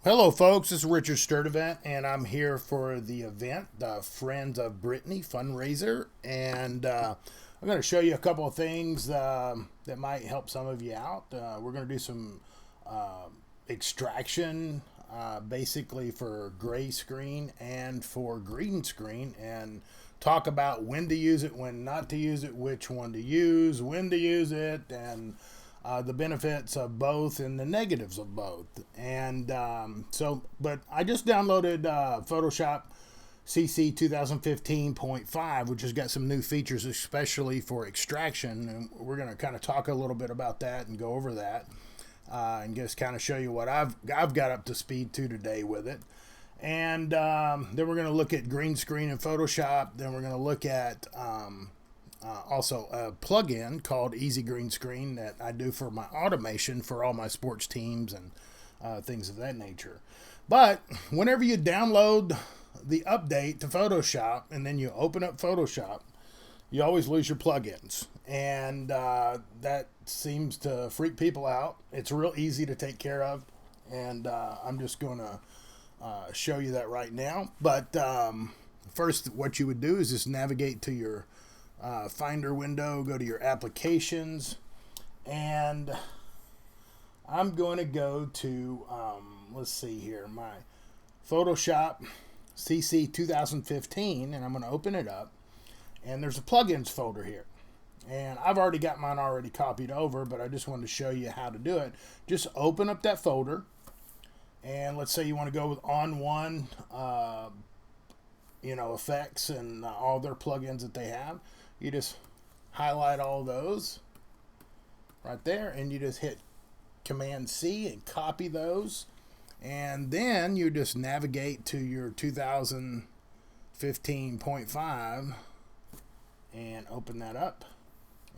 Hello, folks. This is Richard Sturdevant, and I'm here for the event, the Friends of Brittany fundraiser. And I'm going to show you a couple of things that might help some of you out. We're going to do some uh, extraction, basically for gray screen and for green screen, and talk about when to use it, when not to use it, which one to use, when to use it, and the benefits of both and the negatives of both. And but I just downloaded Photoshop CC 2015.5, which has got some new features, especially for extraction. And we're going to kind of talk a little bit about that and go over that, and just kind of show you what I've got up to speed to today with it. And then we're going to look at green screen in Photoshop. Then we're going to look at also a plugin called Easy Green Screen that I do for my automation for all my sports teams and things of that nature. But whenever you download the update to Photoshop and then you open up Photoshop, you always lose your plugins. And that seems to freak people out. It's real easy to take care of. And I'm just going to show you that right now. But first, what you would do is just navigate to your Finder window, go to your applications, and I'm going to go to, let's see here, my Photoshop CC 2015, and I'm going to open it up, and there's a plugins folder here. And I've already got mine already copied over, but I just wanted to show you how to do it. Just open up that folder, and let's say you want to go with On One, effects and all their plugins that they have. You just highlight all those right there, and you just hit Command C and copy those, and then you just navigate to your 2015.5 and open that up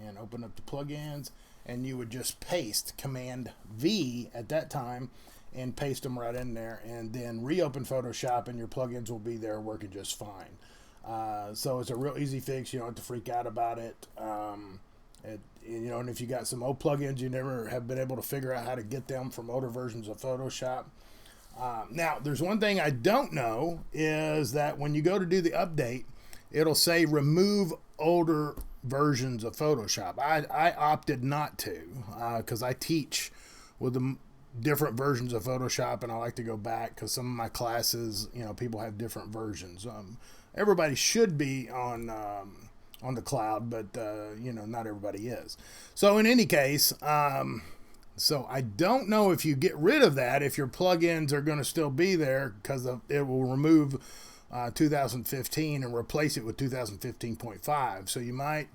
and open up the plugins, and you would just paste Command V at that time and paste them right in there, and then reopen Photoshop, and your plugins will be there working just fine. So it's a real easy fix. You don't have to freak out about it. And if you got some old plugins you never have been able to figure out how to get them from older versions of Photoshop. Now, there's one thing I don't know is that when you go to do the update, it'll say remove older versions of Photoshop. I opted not to because I teach with the different versions of Photoshop, and I like to go back because some of my classes, people have different versions. Everybody should be on the cloud, but not everybody is. So in any case, so I don't know if you get rid of that, if your plugins are going to still be there, because it will remove 2015 and replace it with 2015.5. So you might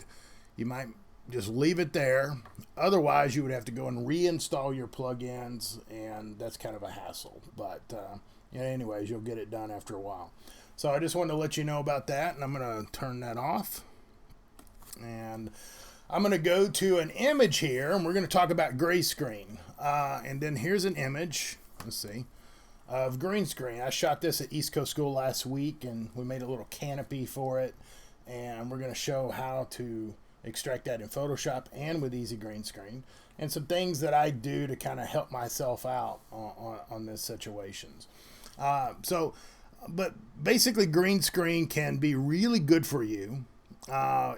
just leave it there. Otherwise, you would have to go and reinstall your plugins, and that's kind of a hassle. But anyways, you'll get it done after a while. So I just wanted to let you know about that, and I'm going to turn that off. And I'm going to go to an image here, and we're going to talk about gray screen. And then here's an image, let's see, of green screen. I shot this at East Coast School last week, and we made a little canopy for it. And we're going to show how to extract that in Photoshop and with Easy Green Screen, and some things that I do to kind of help myself out on these situations. But basically, green screen can be really good for you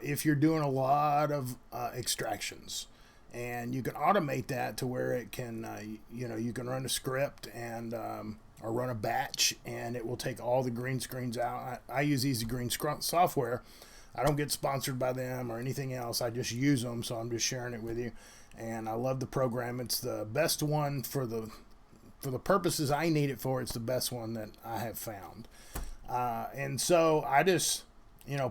if you're doing a lot of extractions, and you can automate that to where it can, you can run a script and or run a batch, and it will take all the green screens out. I use Easy Green software. I don't get sponsored by them or anything else. I just use them, so I'm just sharing it with you. And I love the program. It's the best one for the purposes I need it for. It's the best one that I have found. And so I just,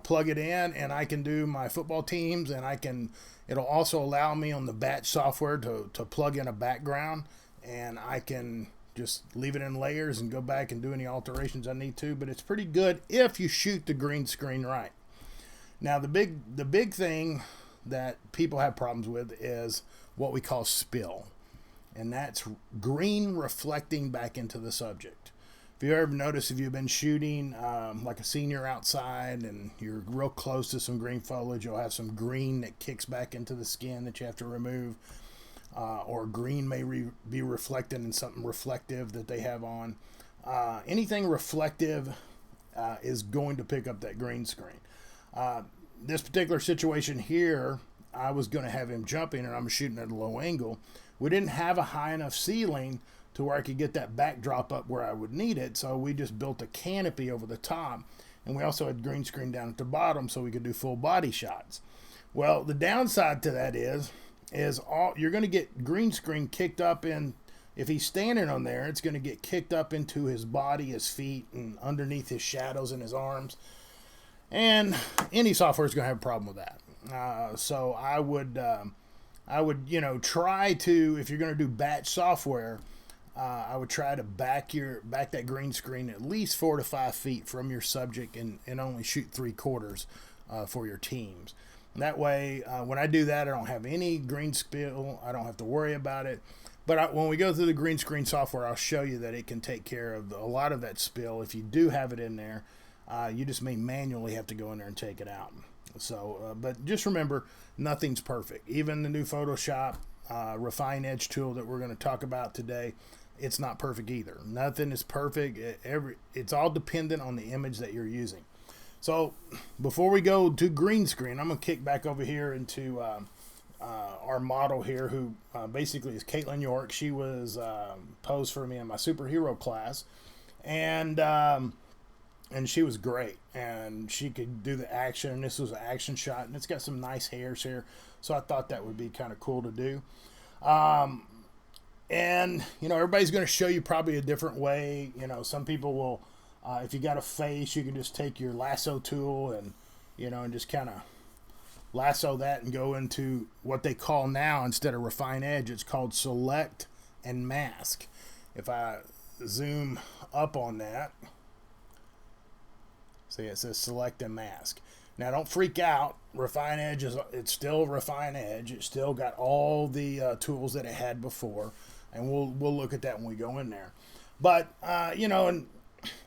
plug it in, and I can do my football teams, and it'll also allow me on the batch software to plug in a background, and I can just leave it in layers and go back and do any alterations I need to. But it's pretty good if you shoot the green screen right. Now, the big thing that people have problems with is what we call spill, and that's green reflecting back into the subject. If you ever notice, if you've been shooting like a senior outside and you're real close to some green foliage, you'll have some green that kicks back into the skin that you have to remove. or green may be reflected in something reflective that they have on. Anything reflective is going to pick up that green screen. This particular situation here, I was going to have him jumping and I'm shooting at a low angle. We didn't have a high enough ceiling to where I could get that backdrop up where I would need it, so we just built a canopy over the top, and we also had green screen down at the bottom so we could do full body shots. Well, the downside to that is you're going to get green screen kicked up in. If he's standing on there, it's going to get kicked up into his body, his feet, and underneath his shadows and his arms. And any software is going to have a problem with that. So I would, try to, if you're going to do batch software, I would try to back that green screen at least 4 to 5 feet from your subject and only shoot 3/4 for your teams. That way, when I do that, I don't have any green spill. I don't have to worry about it. But when we go through the green screen software, I'll show you that it can take care of a lot of that spill. If you do have it in there, you just may manually have to go in there and take it out. So, but just remember, nothing's perfect. Even the new Photoshop Refine Edge tool that we're going to talk about today, it's not perfect either. Nothing is perfect. It's all dependent on the image that you're using. So before we go to green screen, I'm going to kick back over here into our model here, who basically is Caitlin York. She was posed for me in my superhero class, and she was great, and she could do the action. This was an action shot, and it's got some nice hairs here, so I thought that would be kind of cool to do. And everybody's going to show you probably a different way. Some people will, if you got a face, you can just take your lasso tool and and just kind of lasso that and go into what they call now, instead of Refine Edge, it's called Select and Mask. If I zoom up on that, see, it says Select and Mask. Now, don't freak out. Refine Edge it's still Refine Edge. It's still got all the tools that it had before, and we'll look at that when we go in there. But and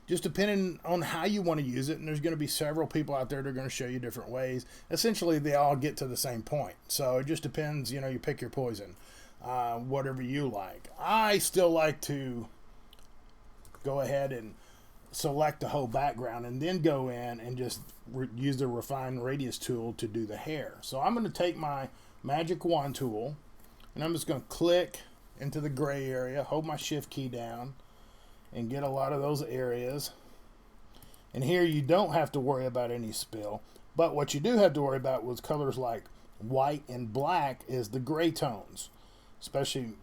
just depending on how you want to use it, and there's going to be several people out there that are going to show you different ways. Essentially, they all get to the same point. So it just depends. You pick your poison, whatever you like. I still like to go ahead and select the whole background and then go in and just use the Refine Radius tool to do the hair. So I'm going to take my Magic Wand tool and I'm just going to click into the gray area, hold my shift key down, and get a lot of those areas. And here you don't have to worry about any spill, but what you do have to worry about with colors like white and black is the gray tones, especially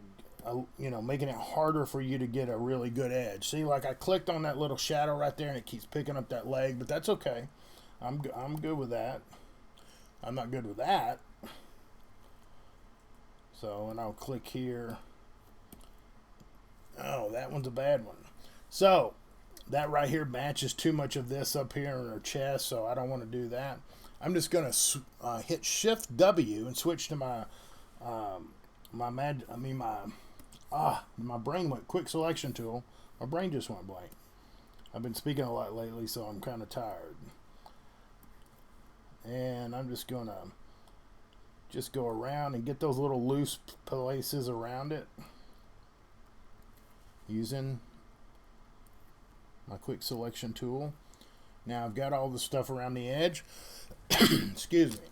making it harder for you to get a really good edge. See, like I clicked on that little shadow right there and it keeps picking up that leg, but that's okay. I'm good with that. I'm not good with that. So, and I'll click here. Oh, that one's a bad one. So that right here matches too much of this up here in her chest, so I don't want to do that. I'm just going to hit Shift W and switch to my brain went quick selection tool. My brain just went blank. I've been speaking a lot lately, so I'm kind of tired. And I'm just going to go around and get those little loose places around it using my quick selection tool. Now I've got all the stuff around the edge. Excuse me.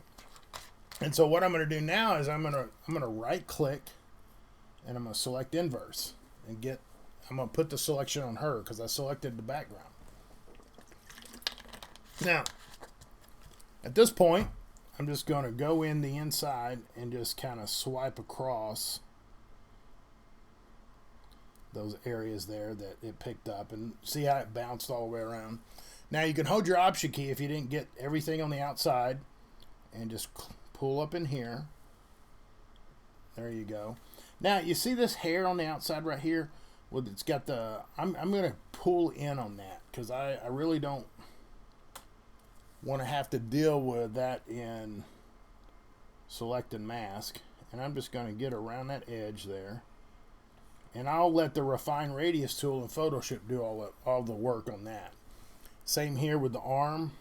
And so what I'm going to do now is I'm going to right click and I'm going to select inverse and I'm going to put the selection on her because I selected the background. Now at this point I'm just going to go in the inside and just kind of swipe across those areas there that it picked up, and see how it bounced all the way around. Now you can hold your Option key if you didn't get everything on the outside and just pull up in here. There you go. Now you see this hair on the outside right here? Well, it's got the, I'm going to pull in on that because I really don't want to have to deal with that in Select and Mask, and I'm just going to get around that edge there. And I'll let the Refine Radius tool in Photoshop do all the work on that. Same here with the arm.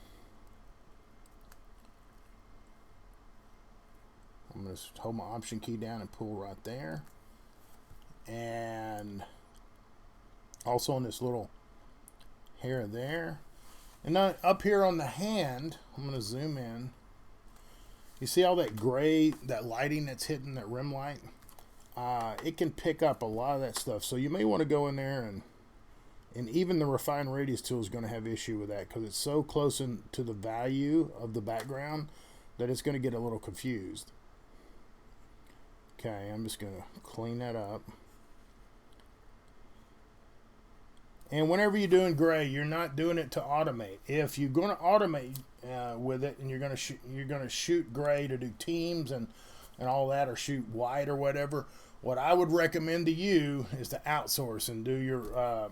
I'm going to hold my Option key down and pull right there. And also on this little hair there. And then up here on the hand, I'm going to zoom in. You see all that gray, that lighting that's hitting that rim light? It can pick up a lot of that stuff. So you may want to go in there, and even the Refine Radius tool is going to have issue with that because it's so close to the value of the background that it's going to get a little confused. Okay, I'm just going to clean that up. And whenever you're doing gray, you're not doing it to automate. If you're going to automate with it, and you're going to shoot gray to do teams and all that, or shoot white or whatever, what I would recommend to you is to outsource and do your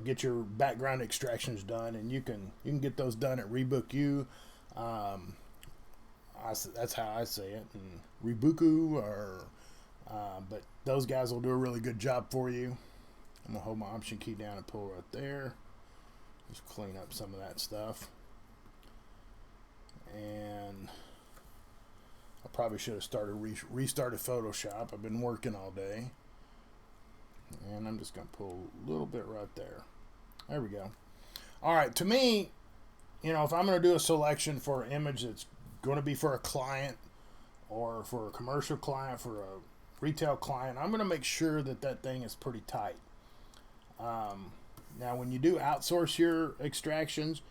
get your background extractions done, and you can get those done at Rebook U. That's how I say it, and Rebuku, or but those guys will do a really good job for you. I'm gonna hold my Option key down and pull right there. Just clean up some of that stuff. And I probably should have restarted Photoshop. I've been working all day. And I'm just gonna pull a little bit right there. There we go. All right, to me, if I'm gonna do a selection for an image that's gonna be for a client or for a commercial client, for a retail client, I'm gonna make sure that thing is pretty tight. Now, when you do outsource your extractions,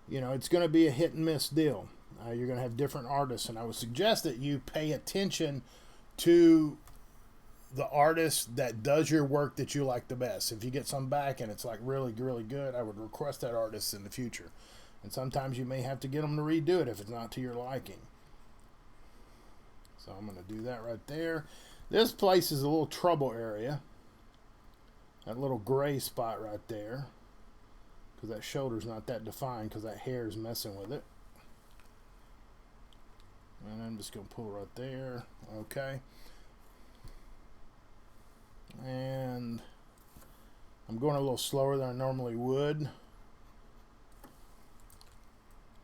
it's going to be a hit and miss deal. You're going to have different artists, and I would suggest that you pay attention to the artist that does your work that you like the best. If you get some back and it's like really, really good, I would request that artist in the future. And sometimes you may have to get them to redo it if it's not to your liking. So I'm going to do that right there. This place is a little trouble area. That little gray spot right there, because that shoulder's not that defined because that hair is messing with it. And I'm just going to pull right there. Okay. And I'm going a little slower than I normally would.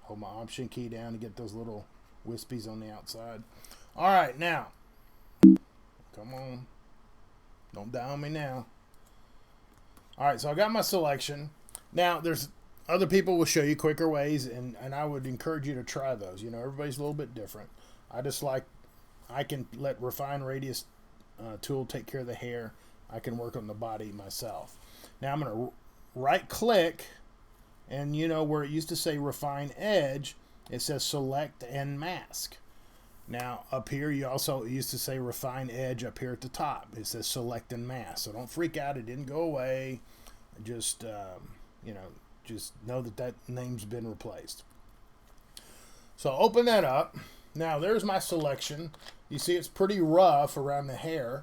Hold my Option key down to get those little wispies on the outside. All right, now. Come on. Don't die on me now. All right, so I got my selection. Now, there's other people will show you quicker ways, and I would encourage you to try those. Everybody's a little bit different. I can let Refine Radius tool take care of the hair. I can work on the body myself. Now, I'm going to right-click, and where it used to say Refine Edge, it says Select and Mask. Now, up here, it used to say Refine Edge up here at the top. It says Select and Mask. So don't freak out. It didn't go away. Just, just know that name's been replaced. So open that up. Now, there's my selection. You see it's pretty rough around the hair.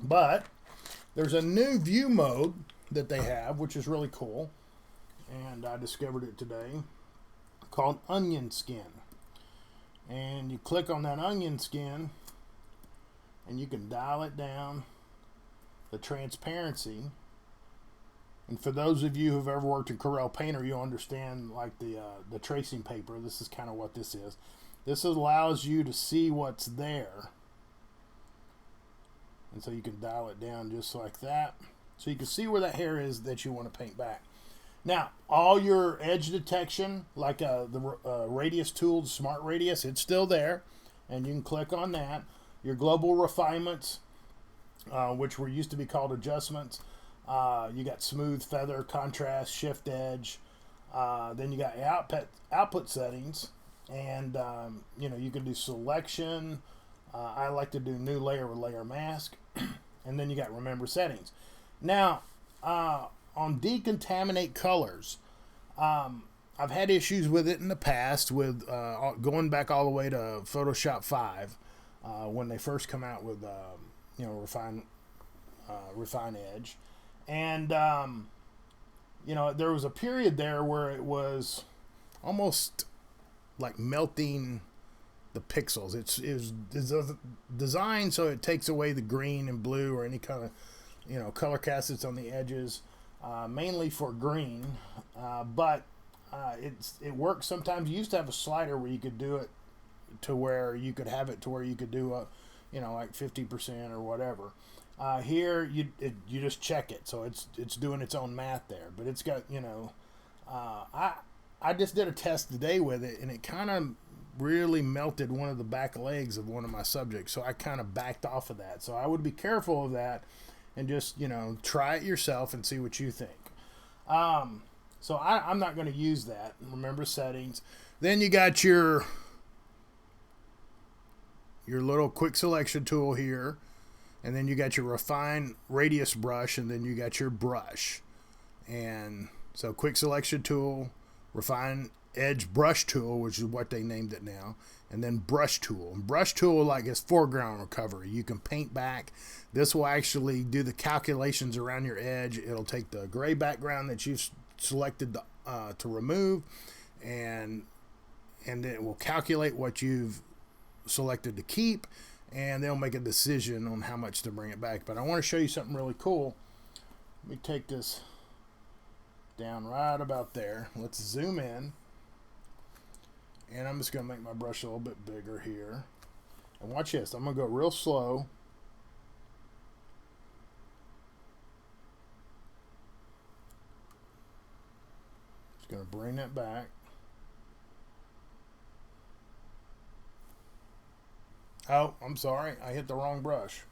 But there's a new view mode that they have, which is really cool. And I discovered it today, called Onion Skin. And you click on that onion skin and you can dial it down, the transparency. And for those of you who've ever worked in Corel Painter, you'll understand like the tracing paper. This is kind of what this is. This allows you to see what's there. And so you can dial it down just like that. So you can see where that hair is that you want to paint back. Now, all your edge detection, like the radius tool, the Smart Radius, it's still there. And you can click on that. Your global refinements, which were used to be called adjustments. You got smooth, feather, contrast, shift edge. Then you got output settings. And, you can do selection. I like to do new layer with layer mask. And then you got remember settings. Now, on decontaminate colors, I've had issues with it in the past with going back all the way to Photoshop 5 when they first come out with Refine Edge, and there was a period there where it was almost like melting the pixels. It was designed so it takes away the green and blue or any kind of color cast that's on the edges. Mainly for green, but it works sometimes. You used to have a slider where you could do it to where you could have it to where you could do a, like 50% or whatever. Here you just check it, so it's doing its own math there. But it's got, I just did a test today with it, and it kind of really melted one of the back legs of one of my subjects, so I kind of backed off of that. So I would be careful of that, and just try it yourself and see what you think. So I'm not going to use that. Remember settings. Then you got your little quick selection tool here, and then you got your refine radius brush, and then you got your brush. And so quick selection tool, refine edge brush tool, which is what they named it now, and then brush tool. And brush tool, like, is foreground recovery. You can paint back. This will actually do the calculations around your edge. It'll take the gray background that you've selected to remove, and it will calculate what you've selected to keep, and they'll make a decision on how much to bring it back. But I want to show you something really cool. Let me take this down right about there. Let's zoom in, and I'm just going to make my brush a little bit bigger here. And watch this. I'm going to go real slow. Just going to bring that back. Oh, I'm sorry. I hit the wrong brush.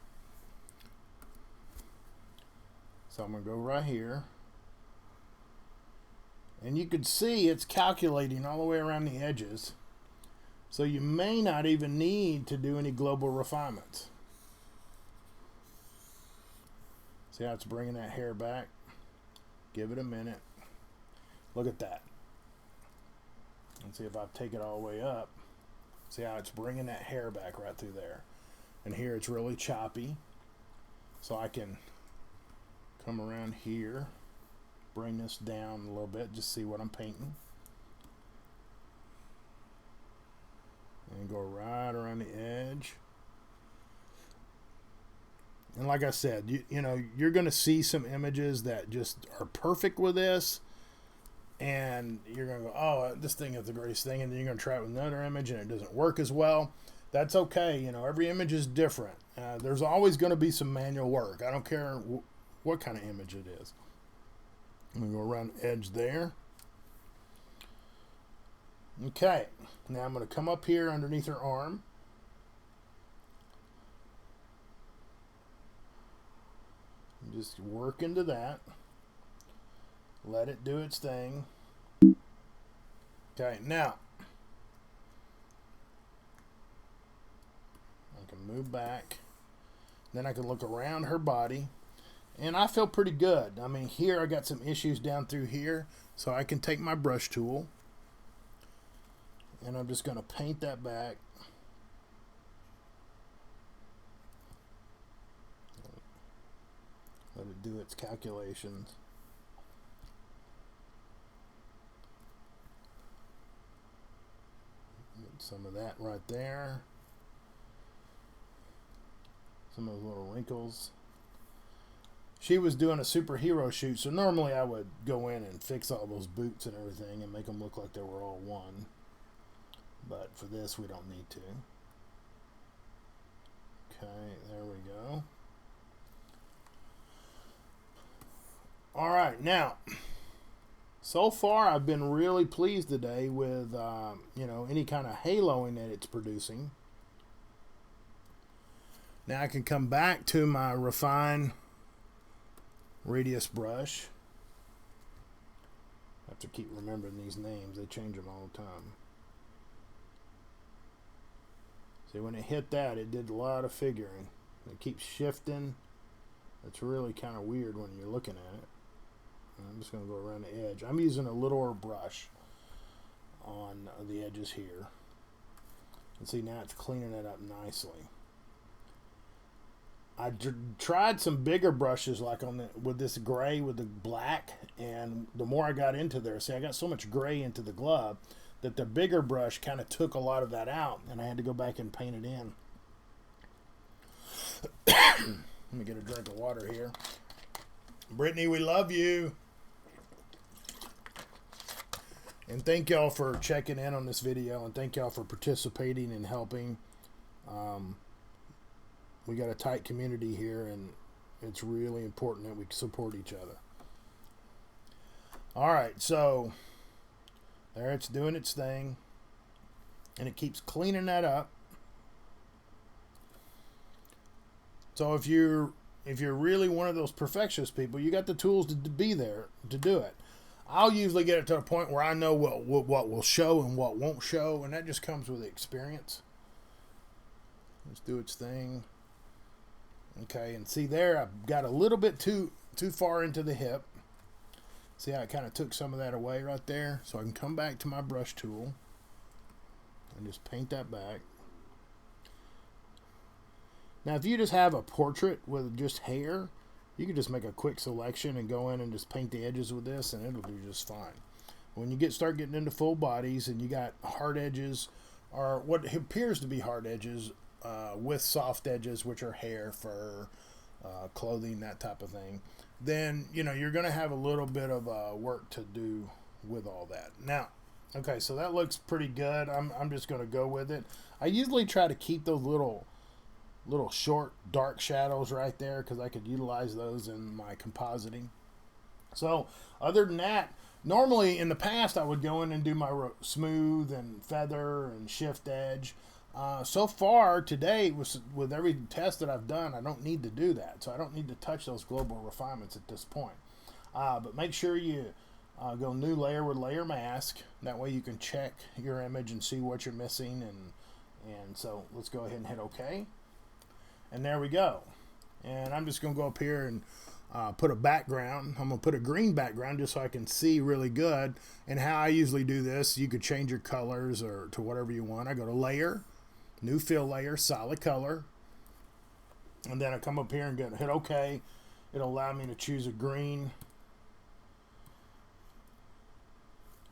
So I'm going to go right here. And you can see it's calculating all the way around the edges. So you may not even need to do any global refinements. See how it's bringing that hair back? Give it a minute. Look at that. Let's see if I take it all the way up. See how it's bringing that hair back right through there. And here it's really choppy. So I can come around here, bring this down a little bit, just see what I'm painting. And go right around the edge. And like I said, you're going to see some images that just are perfect with this. And you're going to go, oh, this thing is the greatest thing. And then you're going to try it with another image and it doesn't work as well. That's okay. Every image is different. There's always going to be some manual work. I don't care what kind of image it is. I'm going to go around the edge there. Okay. Now I'm going to come up here underneath her arm. And just work into that. Let it do its thing. Okay, now I can move back. Then I can look around her body. And I feel pretty good. I mean, here I got some issues down through here. So I can take my brush tool. And I'm just going to paint that back. Let it do its calculations. Get some of that right there. Some of those little wrinkles. She was doing a superhero shoot, so normally I would go in and fix all those boots and everything and make them look like they were all one. But for this, we don't need to. Okay, there we go. All right, now, so far I've been really pleased today with, any kind of haloing that it's producing. Now I can come back to my refine radius brush. I have to keep remembering these names. They change them all the time. See, when it hit that, it did a lot of figuring. It keeps shifting. It's really kind of weird when you're looking at it. I'm just going to go around the edge. I'm using a littler brush on the edges here. And see, now it's cleaning it up nicely. I tried some bigger brushes like with this gray with the black, and the more I got into there, see, I got so much gray into the glove that the bigger brush kind of took a lot of that out, and I had to go back and paint it in. Let me get a drink of water here. Brittany, we love you. And thank y'all for checking in on this video, and thank y'all for participating and helping. We got a tight community here, and it's really important that we support each other. All right, so there it's doing its thing, and it keeps cleaning that up. So if you're really one of those perfectionist people, you got the tools to be there to do it. I'll usually get it to a point where I know what will show and what won't show, and that just comes with experience. Let's do its thing. Okay, and see there, I've got a little bit too far into the hip. See how I kind of took some of that away right there? So I can come back to my brush tool and just paint that back. Now, if you just have a portrait with just hair, you can just make a quick selection and go in and just paint the edges with this, and it'll do just fine. When you start getting into full bodies and you got hard edges, or what appears to be hard edges with soft edges, which are hair, fur, clothing, that type of thing, then you're going to have a little bit of work to do with all that. Now, okay, so that looks pretty good. I'm just going to go with it. I usually try to keep those little short dark shadows right there because I could utilize those in my compositing. So other than that, normally in the past I would go in and do my smooth and feather and shift edge. So far today, with every test that I've done, I don't need to do that. So I don't need to touch those global refinements at this point. But make sure you go new layer with layer mask. That way you can check your image and see what you're missing. And so let's go ahead and hit OK. And there we go. And I'm just going to go up here and put a background. I'm going to put a green background just so I can see really good. And how I usually do this, you could change your colors or to whatever you want. I go to Layer, New Fill Layer, Solid Color. And then I come up here and hit OK. It'll allow me to choose a green.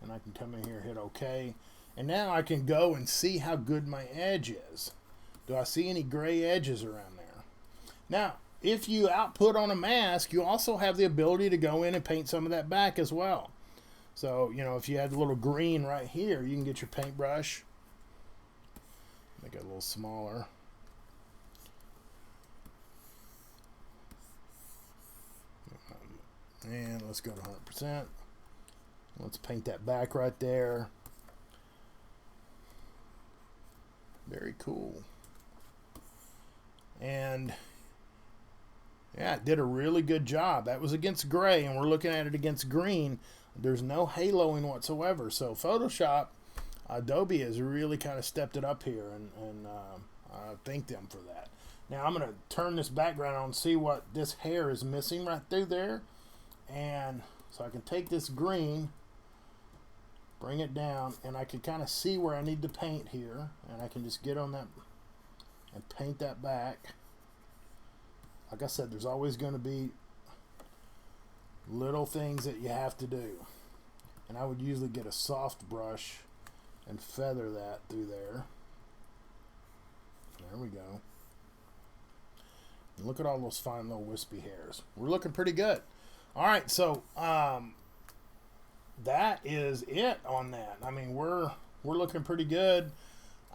And I can come in here and hit OK. And now I can go and see how good my edge is. Do I see any gray edges around there? Now, if you output on a mask, you also have the ability to go in and paint some of that back as well. So, if you had a little green right here, you can get your paintbrush. Make it a little smaller. And let's go to 100%. Let's paint that back right there. Very cool. And yeah, it did a really good job. That was against gray, and we're looking at it against green. There's no haloing whatsoever. So Photoshop, Adobe has really kind of stepped it up here, and I thank them for that. Now I'm going to turn this background on and see what this hair is missing right through there. And so I can take this green, bring it down, and I can kind of see where I need to paint here. And I can just get on that and paint that back. Like I said, there's always going to be little things that you have to do. And I would usually get a soft brush and feather that through there. There we go. And look at all those fine little wispy hairs. We're looking pretty good. All right, so that is it on that. I mean, we're looking pretty good.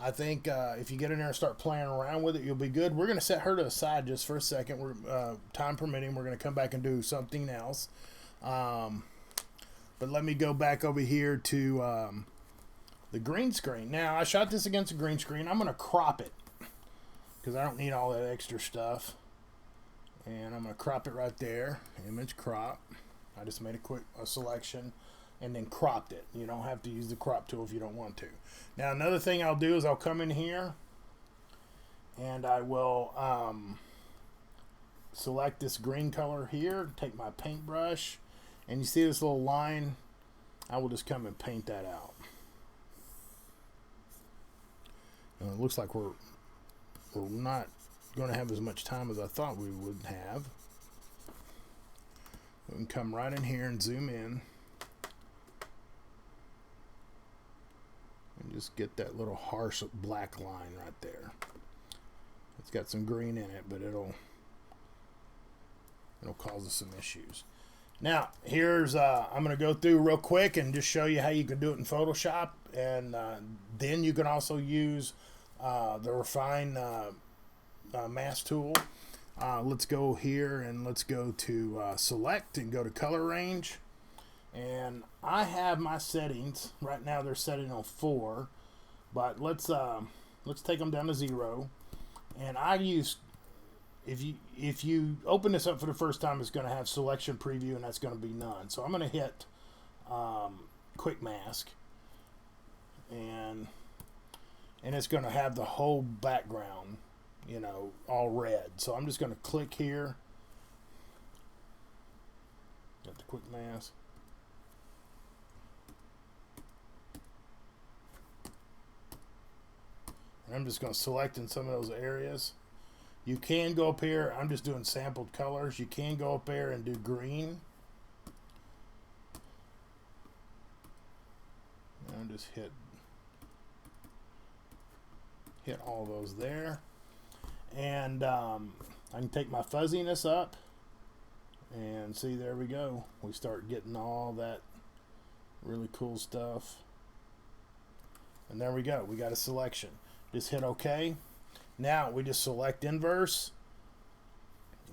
I think if you get in there and start playing around with it, you'll be good. We're going to set her to the side just for a second. We're time permitting, we're going to come back and do something else. But let me go back over here to the green screen. Now, I shot this against a green screen. I'm going to crop it because I don't need all that extra stuff. And I'm going to crop it right there. Image crop. I just made a selection and then cropped it. You don't have to use the crop tool if you don't want to. Now, another thing I'll do is I'll come in here and I will select this green color here, take my paintbrush, and you see this little line, I will just come and paint that out. Now, it looks like we're not going to have as much time as I thought we would have. We can come right in here and zoom in. And just get that little harsh black line right there. It's got some green in it, but it'll cause us some issues. Now, here's, I'm going to go through real quick and just show you how you can do it in Photoshop. And then you can also use the Refine Mask tool. Let's go here and let's go to Select and go to Color Range. And I have my settings. Right now they're setting on 4. But let's take them down to 0. And I use... If you open this up for the first time, it's going to have selection preview, and that's going to be none. So I'm going to hit quick mask, and it's going to have the whole background, you know, all red. So I'm just going to click here. Got the quick mask. And I'm just going to select in some of those areas. You can go up here. I'm just doing sampled colors. You can go up there and do green. And just hit all those there. And I can take my fuzziness up. And see, there we go. We start getting all that really cool stuff. And there we go. We got a selection. Just hit OK. Now we just select inverse.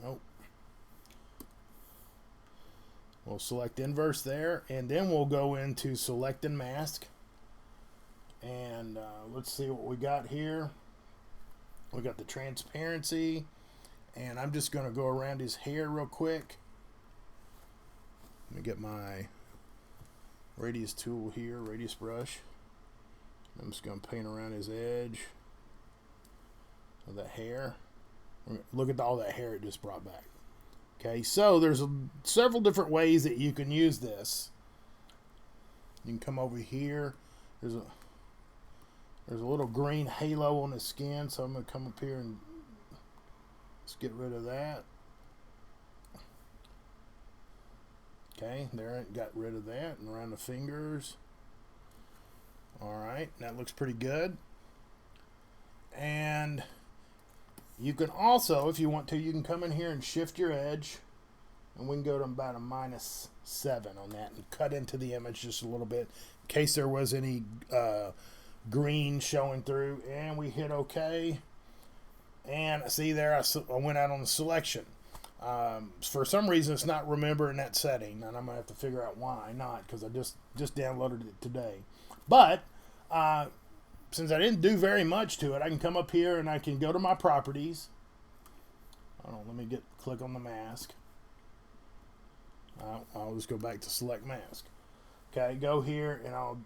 Nope. We'll select inverse there, and then we'll go into select and mask. And let's see what we got here. We got the transparency, and I'm just going to go around his hair real quick. Let me get my radius tool here, radius brush. I'm just going to paint around his edge of the hair. Look at all that hair it just brought back. Okay, so there's several different ways that you can use this. You can come over here. There's a little green halo on his skin, so I'm going to come up here and let's get rid of that. Okay, there it got rid of that, and around the fingers. Alright, that looks pretty good. And you can also, if you want to, you can come in here and shift your edge, and we can go to about a -7 on that and cut into the image just a little bit in case there was any green showing through. And we hit OK. And see there, I went out on the selection. For some reason, it's not remembering that setting, and I'm going to have to figure out why not, because I just downloaded it today. But since I didn't do very much to it, I can come up here and I can go to my properties. Hold on, let me click on the mask. I'll just go back to select mask. Okay, go here and I'll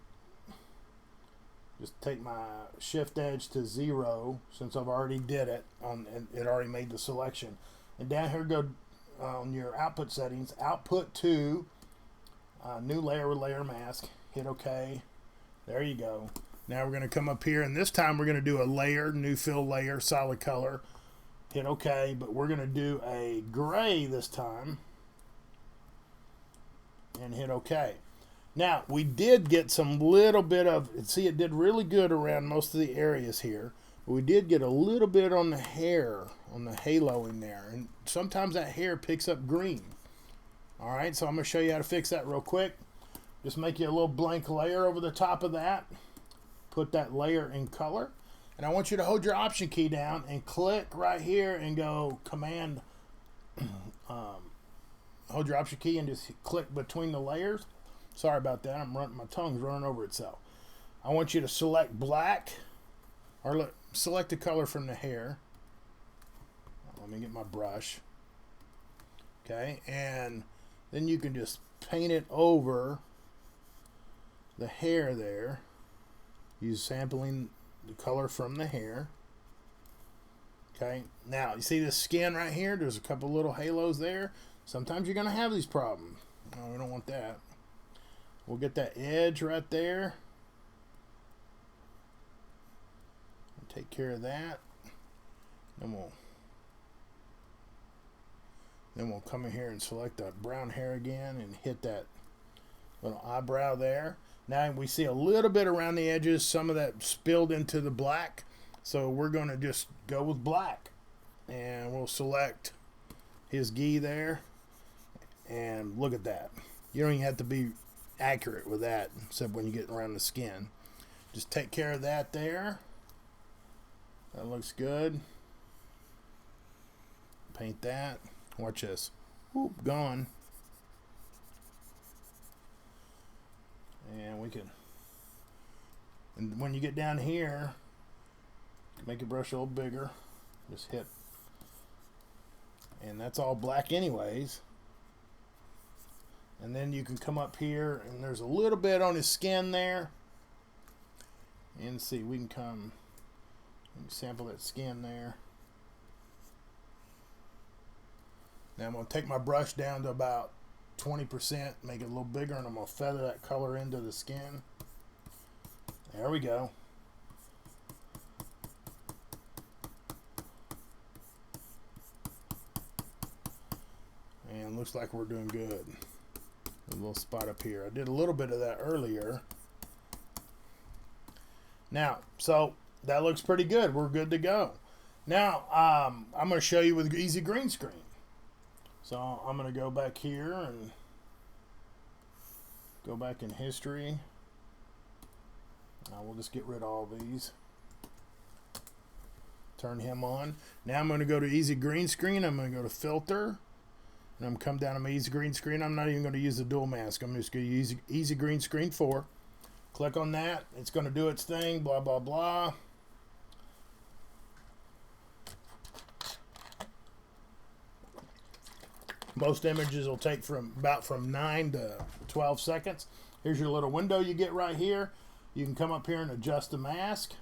just take my shift edge to 0 since I've already did it and it already made the selection. And down here, go on your output settings, output to new layer with layer mask. Hit OK. There you go. Now we're going to come up here, and this time we're going to do a layer, new fill layer, solid color. Hit OK, but we're going to do a gray this time. And hit OK. Now, we did get some little bit of, see, it did really good around most of the areas here. But we did get a little bit on the hair, on the halo in there. And sometimes that hair picks up green. All right, so I'm going to show you how to fix that real quick. Just make you a little blank layer over the top of that. Put that layer in color, and I want you to hold your option key down and click right here and go command hold your option key and just click between the layers. Sorry about that, my tongue's running over itself. I want you to select black, or select the color from the hair. Let me get my brush. Okay, and then you can just paint it over the hair there. Use sampling the color from the hair. Okay, now you see this skin right here? There's a couple little halos there. Sometimes you're going to have these problems. No, we don't want that. We'll get that edge right there. Take care of that. Then we'll come in here and select that brown hair again and hit that little eyebrow there. Now we see a little bit around the edges, some of that spilled into the black. So we're going to just go with black. And we'll select his gi there. And look at that. You don't even have to be accurate with that, except when you get around the skin. Just take care of that there. That looks good. Paint that. Watch this. Whoop, gone. And we can, and when you get down here, make your brush a little bigger. Just hit. And that's all black anyways. And then you can come up here, and there's a little bit on his skin there. And see, we can sample that skin there. Now I'm going to take my brush down to about 20%, make it a little bigger, and I'm going to feather that color into the skin. There we go. And looks like we're doing good. A little spot up here. I did a little bit of that earlier. Now, so that looks pretty good. We're good to go. Now, I'm going to show you with easy green screen. So I'm going to go back here and go back in history. We'll just get rid of all these. Turn him on. Now I'm going to go to easy green screen. I'm going to go to filter. And I'm come down to my easy green screen. I'm not even going to use the dual mask. I'm just going to use easy green screen 4. Click on that. It's going to do its thing. Blah, blah, blah. Most images will take from 9 to 12 seconds. Here's your little window you get right here. You can come up here and adjust the mask.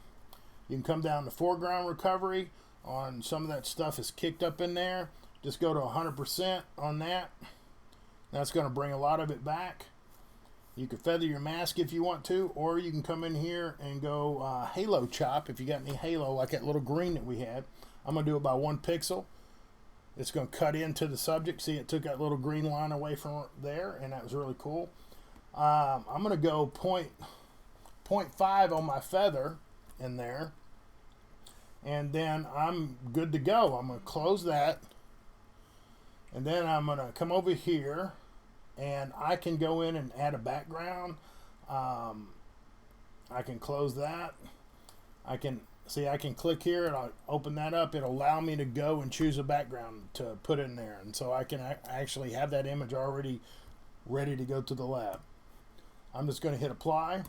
You can come down to foreground recovery. On some of that stuff is kicked up in there. Just go to 100% on that. That's going to bring a lot of it back. You can feather your mask if you want to, or you can come in here and go halo chop if you got any halo, like that little green that we had. I'm going to do it by 1 pixel. It's going to cut into the subject. See, it took that little green line away from there, and that was really cool. I'm going to go 0.5 on my feather in there, and then I'm good to go. I'm going to close that, and then I'm going to come over here, and I can go in and add a background. I can close that. I can click here and I'll open that up. It'll allow me to go and choose a background to put in there. And so I can actually have that image already ready to go to the lab. I'm just going to hit apply.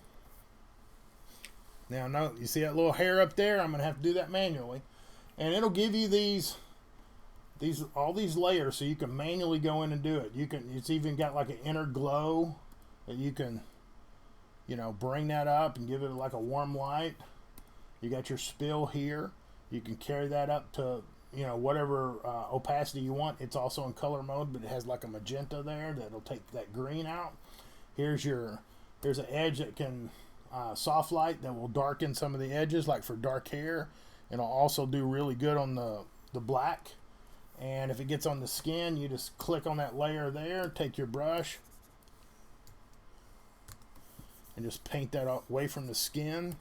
Now, no, you see that little hair up there? I'm going to have to do that manually. And it'll give you all these layers so you can manually go in and do it. It's even got like an inner glow that you can, bring that up and give it like a warm light. You got your spill here. You can carry that up to, whatever opacity you want. It's also in color mode, but it has like a magenta there that'll take that green out. Here's an edge that can soft light that will darken some of the edges, like for dark hair. It'll also do really good on the black. And if it gets on the skin, you just click on that layer there, take your brush, and just paint that away from the skin.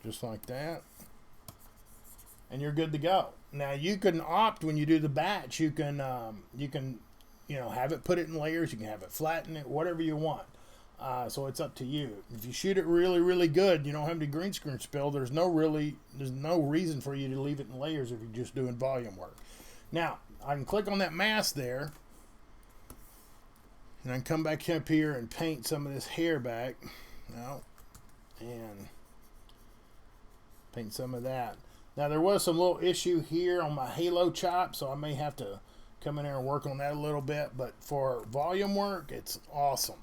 Just like that. And you're good to go. Now you can opt when you do the batch, you can have it put it in layers, you can have it flatten it, whatever you want. So it's up to you. If you shoot it really, really good, you don't have any green screen spill, there's no reason for you to leave it in layers if you're just doing volume work. Now, I can click on that mask there, and I can come back up here and paint some of this hair back. And paint some of that. Now, there was some little issue here on my halo chop, so I may have to come in there and work on that a little bit, but for volume work, it's awesome.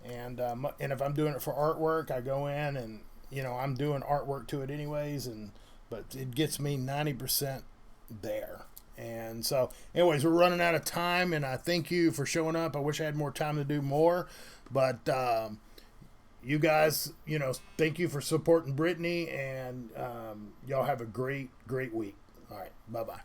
And if I'm doing it for artwork, I go in and I'm doing artwork to it anyways, but it gets me 90% there. And so anyways, we're running out of time, and I thank you for showing up. I wish I had more time to do more, but you guys, thank you for supporting Brittany, and y'all have a great week. All right, bye-bye.